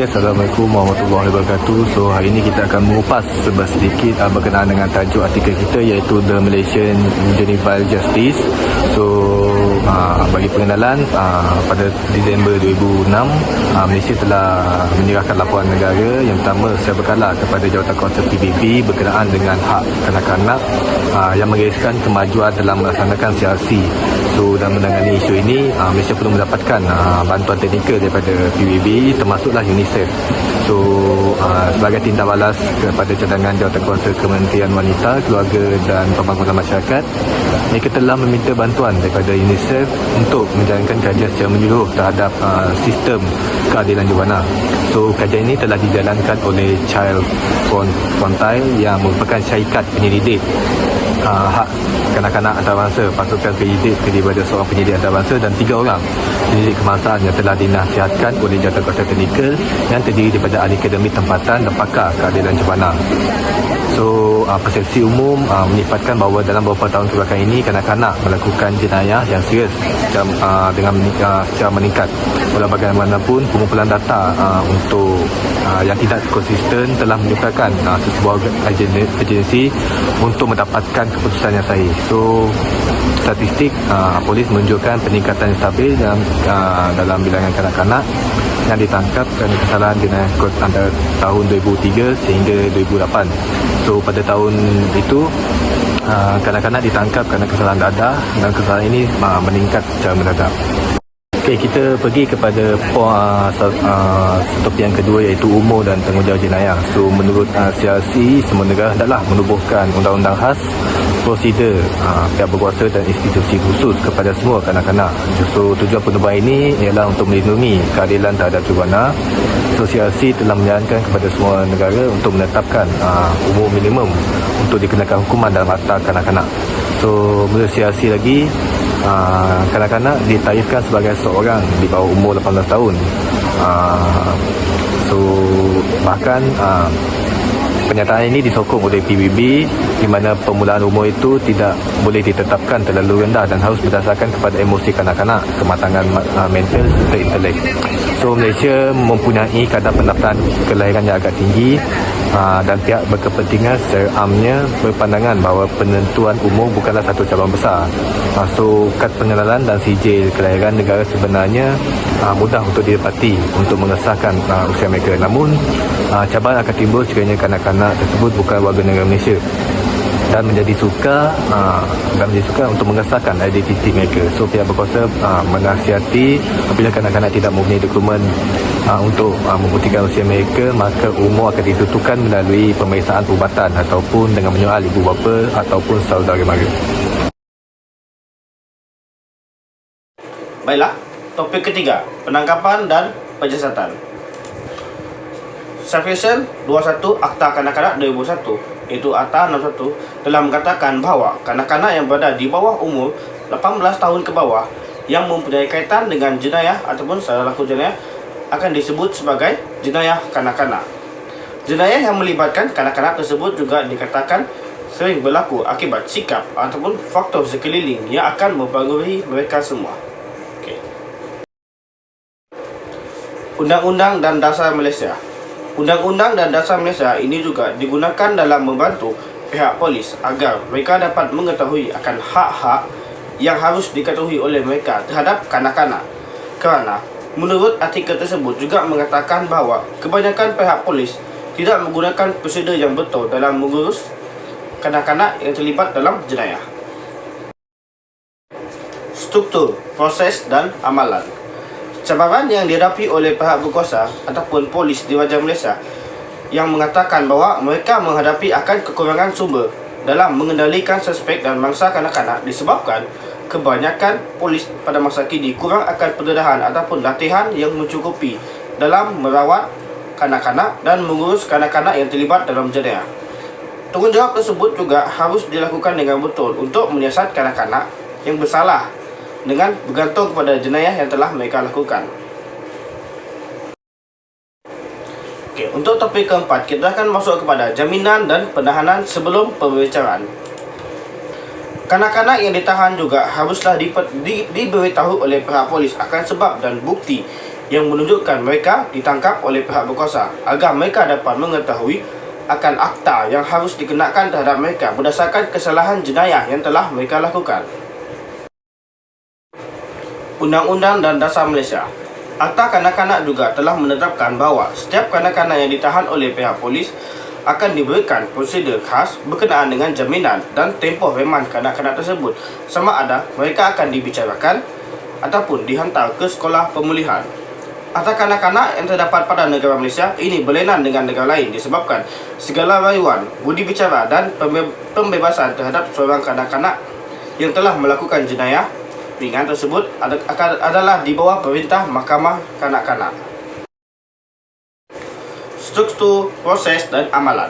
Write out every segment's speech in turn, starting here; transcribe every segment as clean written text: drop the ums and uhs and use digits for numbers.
Assalamualaikum warahmatullahi wabarakatuh. So hari ini kita akan mengupas sedikit berkenaan dengan tajuk artikel kita, iaitu The Malaysian Juvenile Justice. So bagi pengenalan, pada Disember 2006 Malaysia telah menyerahkan laporan negara yang pertama secara berkala kepada Jawatankuasa PBB berkenaan dengan hak kanak-kanak yang menggariskan kemajuan dalam melaksanakan CRC. So dalam menangani isu ini, Malaysia perlu mendapatkan bantuan teknikal daripada PBB, termasuklah UNICEF. So sebagai tindak balas kepada cadangan Jawatankuasa Kementerian Wanita, Keluarga dan Pembangunan Masyarakat, mereka telah meminta bantuan daripada UNICEF untuk menjalankan kajian secara menyeluruh terhadap sistem keadilan juvana. So kajian ini telah dijalankan oleh Child Frontier yang merupakan syarikat penyelidik hak kanak-kanak antarabangsa. Pasukan penyidik terdiri daripada seorang penyidik antarabangsa dan 3 orang penyidik kebangsaan yang telah dinasihatkan oleh Jawatankuasa Teknikal yang terdiri daripada ahli akademik tempatan dan pakar keadilan juvana. So persepsi umum menyifatkan bahawa dalam beberapa tahun kebelakang ini kanak-kanak melakukan jenayah yang serius secara meningkat. Walau bagaimanapun, pengumpulan data untuk yang tidak konsisten telah menyukarkan sesebuah agensi untuk mendapatkan keputusan yang sahih. So statistik polis menunjukkan peningkatan yang stabil dalam bilangan kanak-kanak yang ditangkap kerana kesalahan jenayah kod antara tahun 2003 sehingga 2008. So pada tahun itu kanak-kanak ditangkap kerana kesalahan dadah dan kesalahan ini meningkat secara mendadak. Okey, kita pergi kepada topik yang kedua, iaitu umur dan tanggungjawab jenayah. So menurut CRC, semua negara hendaklah menubuhkan undang-undang khas prosedur pihak berkuasa dan institusi khusus kepada semua kanak-kanak. So tujuan penubuhan ini ialah untuk melindungi keadilan terhadap juvana. So CRC telah menyarankan kepada semua negara untuk menetapkan umur minimum untuk dikenakan hukuman dalam akta kanak-kanak. So menurut CRC lagi, kanak-kanak ditarifkan sebagai seorang di bawah umur 18 tahun. So bahkan pernyataan ini disokong oleh PBB, di mana permulaan umur itu tidak boleh ditetapkan terlalu rendah dan harus berdasarkan kepada emosi kanak-kanak, kematangan mental serta intelek. So Malaysia mempunyai kadar pendaftaran kelahiran yang agak tinggi, dan pihak berkepentingan secara amnya berpandangan bahawa penentuan umur bukanlah satu cabaran besar. So kad pengenalan dan sijil kelahiran negara sebenarnya mudah untuk didapati untuk mengesahkan usia mereka. Namun cabaran akan timbul sekiranya kanak-kanak tersebut bukan warga negara Malaysia dan menjadi sukar untuk mengesahkan identiti mereka. So pihak berkuasa menasihati apabila kanak-kanak tidak mempunyai dokumen untuk membuktikan usia mereka, maka umur akan ditentukan melalui pemeriksaan perubatan ataupun dengan menyoal ibu bapa ataupun saudara mara. Baiklah, topik ketiga, penangkapan dan penyiasatan. Section 21 Akta Kanak-kanak 2001, iaitu Akta 61, telah mengatakan bahawa kanak-kanak yang berada di bawah umur 18 tahun ke bawah yang mempunyai kaitan dengan jenayah ataupun salah laku jenayah akan disebut sebagai jenayah kanak-kanak. Jenayah yang melibatkan kanak-kanak tersebut juga dikatakan sering berlaku akibat sikap ataupun faktor sekeliling yang akan mempengaruhi mereka semua. Undang-Undang dan Dasar Malaysia. Undang-Undang dan Dasar Malaysia ini juga digunakan dalam membantu pihak polis agar mereka dapat mengetahui akan hak-hak yang harus diketahui oleh mereka terhadap kanak-kanak. Kerana menurut artikel tersebut juga mengatakan bahawa kebanyakan pihak polis tidak menggunakan prosedur yang betul dalam mengurus kanak-kanak yang terlibat dalam jenayah. Struktur, proses dan amalan. Cabaran yang dihadapi oleh pihak berkuasa ataupun polis di Wajah Malaysia yang mengatakan bahawa mereka menghadapi akan kekurangan sumber dalam mengendalikan suspek dan mangsa kanak-kanak disebabkan kebanyakan polis pada masa kini kurang akan pendedahan ataupun latihan yang mencukupi dalam merawat kanak-kanak dan mengurus kanak-kanak yang terlibat dalam jenayah. Tanggungjawab tersebut juga harus dilakukan dengan betul untuk menyiasat kanak-kanak yang bersalah dengan bergantung kepada jenayah yang telah mereka lakukan. Okey, untuk topik keempat, kita akan masuk kepada jaminan dan penahanan sebelum pembicaraan. Kanak-kanak yang ditahan juga haruslah diberitahu oleh pihak polis akan sebab dan bukti yang menunjukkan mereka ditangkap oleh pihak berkuasa agar mereka dapat mengetahui akan akta yang harus dikenakan terhadap mereka berdasarkan kesalahan jenayah yang telah mereka lakukan. Undang-Undang dan Dasar Malaysia. Akta Kanak-Kanak juga telah menetapkan bahawa setiap kanak-kanak yang ditahan oleh pihak polis akan diberikan prosedur khas berkenaan dengan jaminan dan tempoh reman kanak-kanak tersebut, sama ada mereka akan dibicarakan ataupun dihantar ke sekolah pemulihan. Akta kanak-kanak yang terdapat pada negara Malaysia ini berlainan dengan negara lain disebabkan segala rayuan, budi bicara dan pembebasan terhadap seorang kanak-kanak yang telah melakukan jenayah ringan tersebut adalah di bawah perintah Mahkamah Kanak-Kanak. Struktur, proses dan amalan.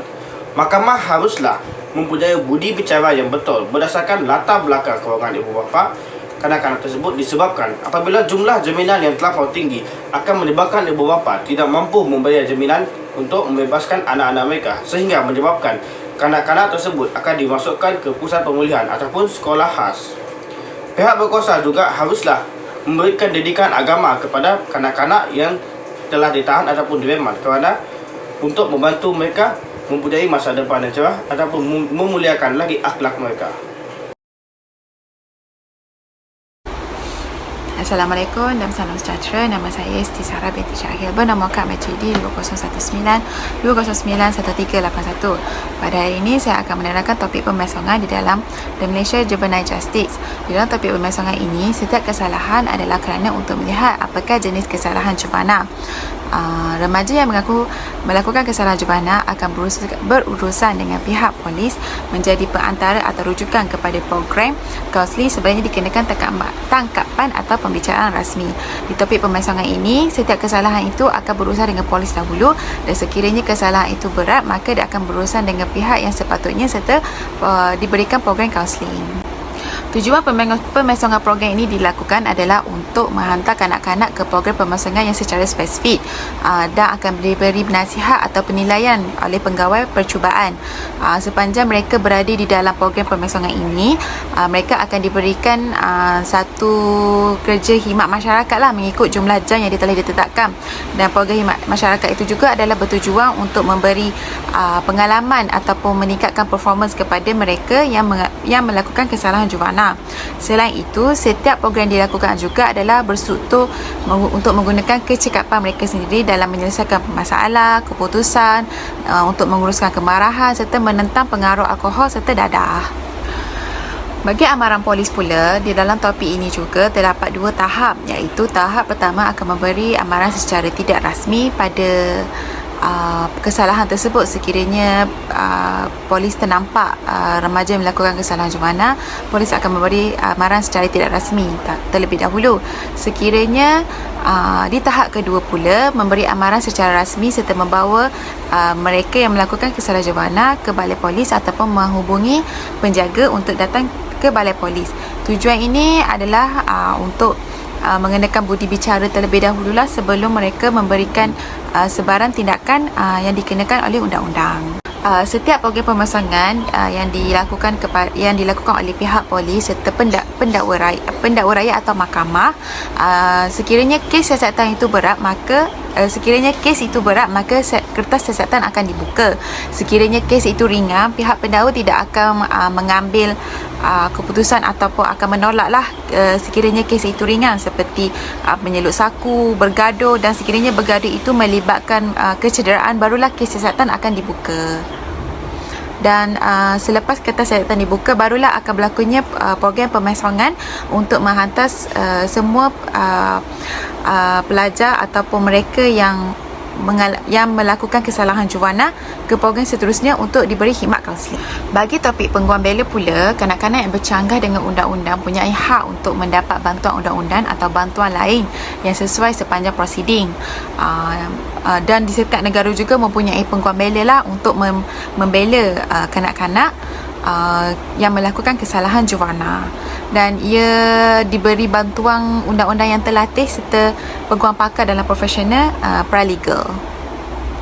Mahkamah haruslah mempunyai budi bicara yang betul berdasarkan latar belakang kewangan ibu bapa kanak-kanak tersebut, disebabkan apabila jumlah jaminan yang terlampau tinggi akan menyebabkan ibu bapa tidak mampu membayar jaminan untuk membebaskan anak-anak mereka, sehingga menyebabkan kanak-kanak tersebut akan dimasukkan ke pusat pemulihan ataupun sekolah khas. Pihak berkuasa juga haruslah memberikan didikan agama kepada kanak-kanak yang telah ditahan ataupun direman, kerana untuk membantu mereka mempunyai masa depan yang cerah ataupun memuliakan lagi akhlak mereka. Assalamualaikum dan salam sejahtera. Nama saya Siti Sarah binti Syahil bernama Kak MCD 2019-2019-1381. Pada hari ini saya akan menerangkan topik pemesongan di dalam The Malaysia Juvenile Justice. Di dalam topik pemesongan ini, setiap kesalahan adalah kerana untuk melihat apakah jenis kesalahan juvana. Remaja yang melakukan kesalahan juvana akan berurusan dengan pihak polis menjadi perantara atau rujukan kepada program kaunseling sebenarnya dikenakan tangkapan atau pembicaraan rasmi. Di topik pemesongan ini, setiap kesalahan itu akan berurusan dengan polis dahulu, dan sekiranya kesalahan itu berat maka dia akan berurusan dengan pihak yang sepatutnya serta diberikan program kaunseling. Tujuan pemesongan program ini dilakukan adalah untuk menghantar kanak-kanak ke program pemesongan yang secara spesifik dan akan diberi nasihat atau penilaian oleh penggawai percubaan. Sepanjang mereka berada di dalam program pemesongan ini, mereka akan diberikan satu kerja khidmat masyarakat lah mengikut jumlah jam yang telah ditetapkan, dan program khidmat masyarakat itu juga adalah bertujuan untuk memberi pengalaman ataupun meningkatkan performance kepada mereka yang melakukan kesalahan juvana. Selain itu, setiap program dilakukan juga adalah berstruktur untuk menggunakan kecekapan mereka sendiri dalam menyelesaikan masalah, keputusan, untuk menguruskan kemarahan serta menentang pengaruh alkohol serta dadah. Bagi amaran polis pula, di dalam topik ini juga terdapat dua tahap, iaitu tahap pertama akan memberi amaran secara tidak rasmi pada kesalahan tersebut. Sekiranya polis ternampak remaja yang melakukan kesalahan juvana, polis akan memberi amaran secara tidak rasmi terlebih dahulu. Sekiranya di tahap kedua pula, memberi amaran secara rasmi serta membawa mereka yang melakukan kesalahan juvana ke balai polis ataupun menghubungi penjaga untuk datang ke balai polis. Tujuan ini adalah untuk mengenakan budi bicara terlebih dahululah sebelum mereka memberikan sebarang tindakan yang dikenakan oleh undang-undang. Setiap program pemesongan yang dilakukan oleh pihak polis serta pendakwa rakyat atau mahkamah, sekiranya kes siasatan itu berat maka kertas siasatan akan dibuka. Sekiranya kes itu ringan, pihak pendakwa tidak akan mengambil keputusan ataupun akan menolaklah sekiranya kes itu ringan, seperti menyeluk saku, bergaduh, dan sekiranya bergaduh itu melibatkan kecederaan, barulah kes siasatan akan dibuka. Dan selepas kertas siasatan dibuka, barulah akan berlakunya program pemesongan untuk menghantar semua pelajar ataupun mereka yang melakukan kesalahan juvana ke program seterusnya untuk diberi khidmat kaunseling. Bagi topik pengguam bela pula, kanak-kanak yang bercanggah dengan undang-undang mempunyai hak untuk mendapat bantuan undang-undang atau bantuan lain yang sesuai sepanjang prosiding. Dan di setiap negara juga mempunyai pengguam bela lah untuk membela kanak-kanak yang melakukan kesalahan juvana, dan ia diberi bantuan undang-undang yang terlatih serta peguam pakar dalam profesional paralegal.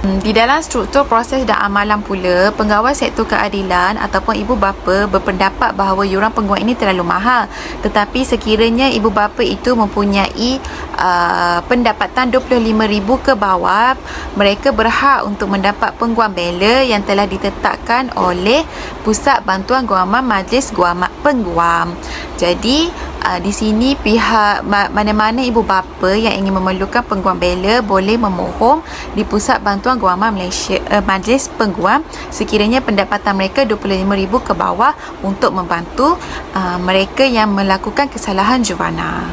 Di dalam struktur proses dan amalan pula, pengawal sektor keadilan ataupun ibu bapa berpendapat bahawa yuran pengguam ini terlalu mahal. Tetapi sekiranya ibu bapa itu mempunyai pendapatan RM25,000 ke bawah, mereka berhak untuk mendapat pengguam bela yang telah ditetapkan oleh Pusat Bantuan Guaman Majlis Pengguam. Jadi di sini pihak mana-mana ibu bapa yang ingin memerlukan pengguam bela boleh memohon di Pusat Bantuan Guaman Malaysia Majlis Pengguam sekiranya pendapatan mereka RM25,000 ke bawah untuk membantu mereka yang melakukan kesalahan jurana.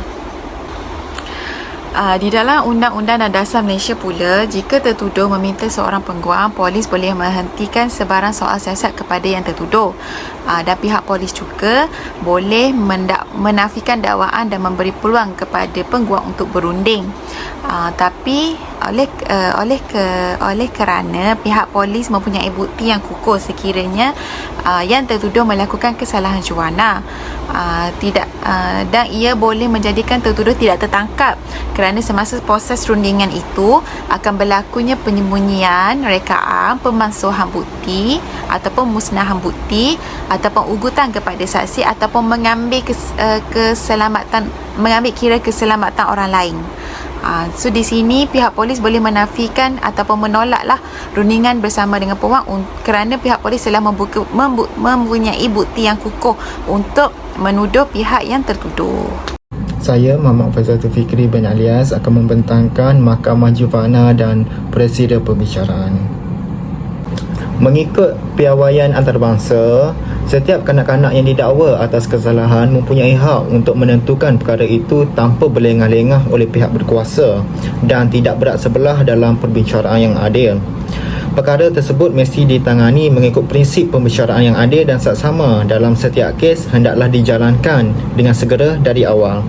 Di dalam Undang-Undang dan Dasar Malaysia pula, jika tertuduh meminta seorang pengguam, polis boleh menghentikan sebarang soal siasat kepada yang tertuduh. Dan pihak polis juga boleh menafikan dakwaan dan memberi peluang kepada pengguam untuk berunding. Tapi oleh kerana pihak polis mempunyai bukti yang kukuh sekiranya yang tertuduh melakukan kesalahan jurana, dan ia boleh menjadikan tertuduh tidak tertangkap kerana semasa proses rundingan itu akan berlakunya penyembunyian, rekaan, pemansuhan bukti ataupun musnahan bukti ataupun ugutan kepada saksi ataupun mengambil kira keselamatan orang lain. So di sini pihak polis boleh menafikan ataupun menolaklah rundingan bersama dengan pengguam kerana pihak polis telah mempunyai bukti yang kukuh untuk menuduh pihak yang tertuduh. Saya, Muhammad Faizatul Fikri bin Alias, akan membentangkan Mahkamah Juvana dan Presiden Pembicaraan. Mengikut piawaian antarabangsa, setiap kanak-kanak yang didakwa atas kesalahan mempunyai hak untuk menentukan perkara itu tanpa berlengah-lengah oleh pihak berkuasa dan tidak berat sebelah dalam perbincangan yang adil. Perkara tersebut mesti ditangani mengikut prinsip pembicaraan yang adil dan saksama. Dalam setiap kes hendaklah dijalankan dengan segera dari awal.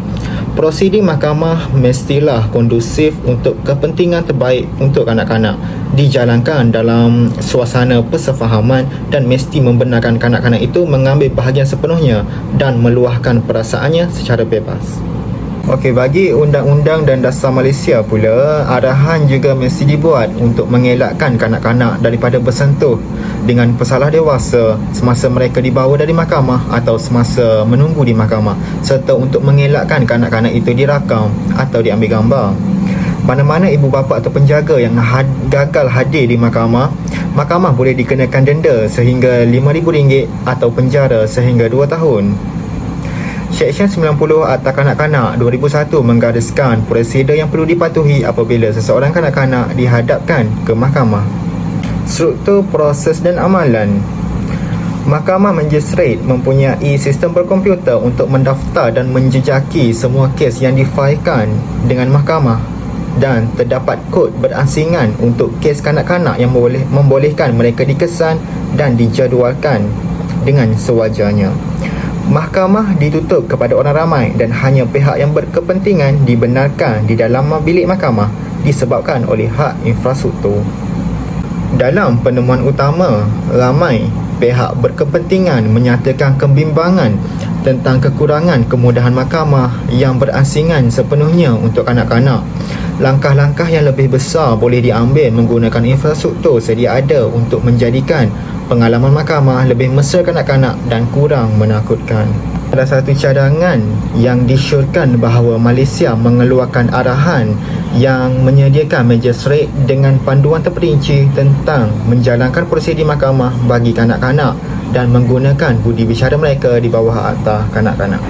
Prosedur mahkamah mestilah kondusif untuk kepentingan terbaik untuk kanak-kanak, dijalankan dalam suasana persefahaman dan mesti membenarkan kanak-kanak itu mengambil bahagian sepenuhnya dan meluahkan perasaannya secara bebas. Okey, bagi Undang-Undang dan Dasar Malaysia pula, arahan juga mesti dibuat untuk mengelakkan kanak-kanak daripada bersentuh dengan pesalah dewasa semasa mereka dibawa dari mahkamah atau semasa menunggu di mahkamah, serta untuk mengelakkan kanak-kanak itu dirakam atau diambil gambar. Mana-mana ibu bapa atau penjaga yang gagal hadir di mahkamah, mahkamah boleh dikenakan denda sehingga RM5,000 atau penjara sehingga 2 tahun. Seksyen 90 Akta Kanak-Kanak 2001 menggariskan prosedur yang perlu dipatuhi apabila seseorang kanak-kanak dihadapkan ke mahkamah. Struktur proses dan amalan. Mahkamah Magistrate mempunyai sistem berkomputer untuk mendaftar dan menjejaki semua kes yang difailkan dengan mahkamah, dan terdapat kod berasingan untuk kes kanak-kanak yang membolehkan mereka dikesan dan dijadualkan dengan sewajarnya. Mahkamah ditutup kepada orang ramai dan hanya pihak yang berkepentingan dibenarkan di dalam bilik mahkamah disebabkan oleh hak infrastruktur. Dalam penemuan utama, ramai pihak berkepentingan menyatakan kebimbangan tentang kekurangan kemudahan mahkamah yang berasingan sepenuhnya untuk kanak-kanak. Langkah-langkah yang lebih besar boleh diambil menggunakan infrastruktur sedia ada untuk menjadikan pengalaman mahkamah lebih mesra kanak-kanak dan kurang menakutkan. Ada satu cadangan yang disyorkan bahawa Malaysia mengeluarkan arahan yang menyediakan magistrate dengan panduan terperinci tentang menjalankan prosedur mahkamah bagi kanak-kanak dan menggunakan budi bicara mereka di bawah Akta Kanak-Kanak.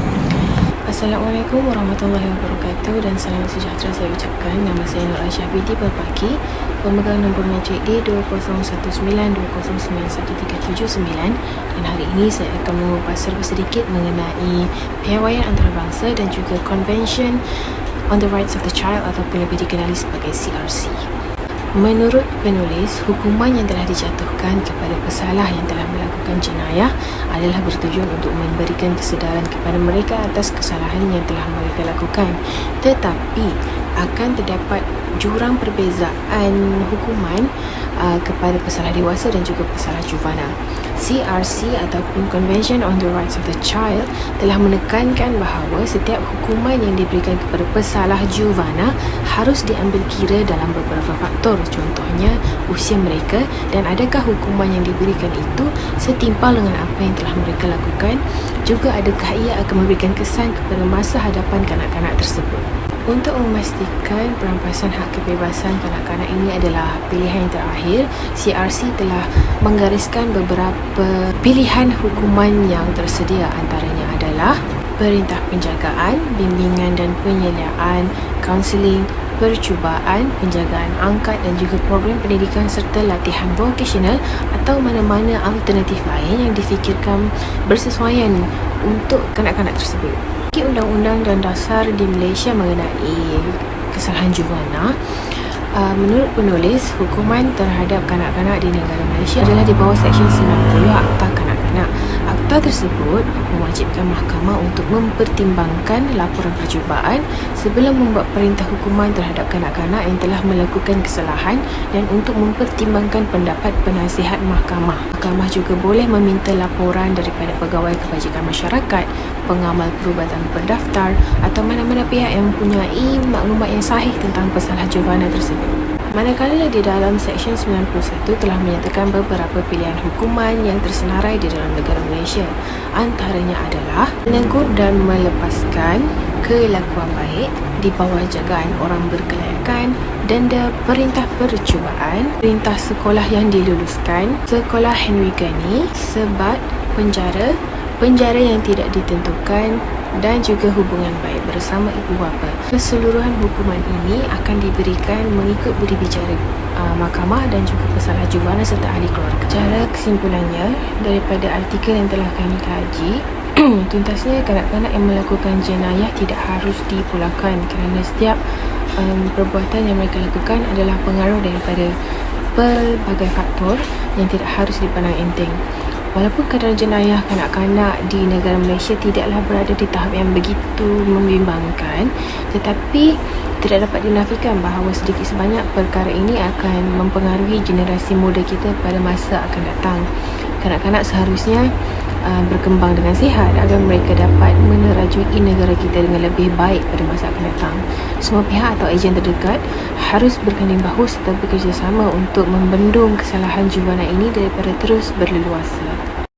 Assalamualaikum warahmatullahi wabarakatuh dan salam sejahtera saya ucapkan. Nama saya Nur Aisyah binti Perpaki, pemegang nombor matrik D2019209139, dan hari ini saya akan mengupas serba sedikit mengenai piawaian antarabangsa dan juga Convention on the Rights of the Child ataupun lebih dikenali sebagai CRC. Menurut penulis, hukuman yang telah dijatuhkan kepada pesalah yang telah melakukan jenayah adalah bertujuan untuk memberikan kesedaran kepada mereka atas kesalahan yang telah mereka lakukan. Tetapi akan terdapat jurang perbezaan hukuman kepada pesalah dewasa dan juga pesalah juvana. CRC ataupun Convention on the Rights of the Child telah menekankan bahawa setiap hukuman yang diberikan kepada pesalah juvana harus diambil kira dalam beberapa faktor, contohnya usia mereka dan adakah hukuman yang diberikan itu setimpal dengan apa yang telah mereka lakukan, juga adakah ia akan memberikan kesan kepada masa hadapan kanak-kanak tersebut. Untuk memastikan perampasan hak kebebasan kanak-kanak ini adalah pilihan yang terakhir, CRC telah menggariskan beberapa pilihan hukuman yang tersedia, antaranya adalah perintah penjagaan, bimbingan dan penyediaan, kaunseling, percubaan, penjagaan angkat dan juga program pendidikan serta latihan vokasional atau mana-mana alternatif lain yang difikirkan bersesuaian untuk kanak-kanak tersebut. Undang-undang dan dasar di Malaysia mengenai kesalahan juvana, menurut penulis, hukuman terhadap kanak-kanak di negara Malaysia adalah di bawah Seksyen 90 Akta Kanak-Kanak. Akta tersebut mewajibkan mahkamah untuk mempertimbangkan laporan percubaan sebelum membuat perintah hukuman terhadap kanak-kanak yang telah melakukan kesalahan dan untuk mempertimbangkan pendapat penasihat mahkamah. Mahkamah juga boleh meminta laporan daripada pegawai kebajikan masyarakat, pengamal perubatan berdaftar atau mana-mana pihak yang mempunyai maklumat yang sahih tentang pesalah juvana tersebut. Manakala di dalam Seksyen 91 telah menyatakan beberapa pilihan hukuman yang tersenarai di dalam negara Malaysia. Antaranya adalah menegur dan melepaskan kelakuan baik di bawah jagaan orang berkelayakan, denda, perintah percubaan, perintah sekolah yang diluluskan, sekolah Henry Ghani, sebat, penjara, penjara yang tidak ditentukan dan juga hubungan baik bersama ibu bapa. Keseluruhan hukuman ini akan diberikan mengikut budi bicara mahkamah dan juga pesalah juvana serta ahli keluarga. Cara kesimpulannya daripada artikel yang telah kami kaji, tuntasnya kanak-kanak yang melakukan jenayah tidak harus dipulangkan kerana setiap perbuatan yang mereka lakukan adalah pengaruh daripada pelbagai faktor yang tidak harus dipandang enteng. Walaupun kadar jenayah kanak-kanak di negara Malaysia tidaklah berada di tahap yang begitu membimbangkan, tetapi tidak dapat dinafikan bahawa sedikit sebanyak perkara ini akan mempengaruhi generasi muda kita pada masa akan datang. Kanak-kanak seharusnya berkembang dengan sihat agar mereka dapat menerajui negara kita dengan lebih baik pada masa akan datang. Semua pihak atau ejen terdekat harus berganding bahu serta bekerjasama untuk membendung kesalahan juvana ini daripada terus berleluasa.